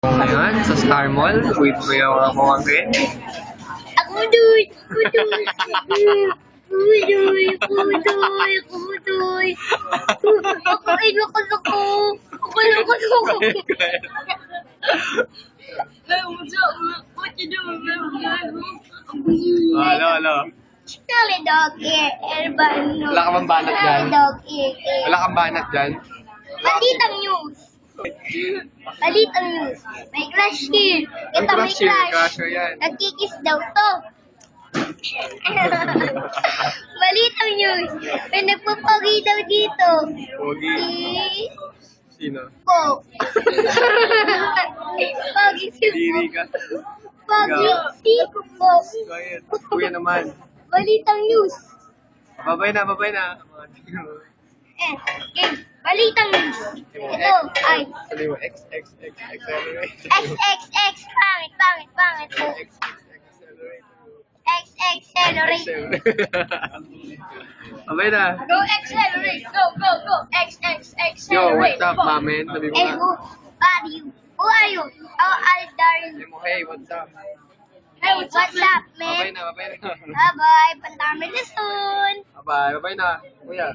Ngayon, sa Star Mall, with ko yung mga pamangkin. Ako doy! Pudoy! Pudoy! Pudoy! Ako ay nakalako! Ako nakalako! What you doing? Hello. Chale dog ear, Erbano. Wala ka bang banat dyan? Dog ear. Wala kang banat dyan? Balitang news. Balitang news. May crush here. Ito may crush. Crusher yan. Nagkikis daw to. Balitang news. May nagpapagi daw dito. Pogi. Si... Sino? Ko. Pagi si Diri ka. Pagi si Ko. Quiet. Kuya naman. Balitang news. Babay na. Game. Balitang news. Ito ay Sabi mo, X, accelerate. XXX. Pangit. X, accelerate. Accelerate. Babay na. Go accelerate. Go. Accelerate. Yo, what's up, mamen? Sabi mo And na. who are you? Who are you? Oh, Aldarin. Sabi mo, hey, what's up? Hey, what's up, Babay man? na. Bye-bye. Pandami na soon. Babay na. Kuya.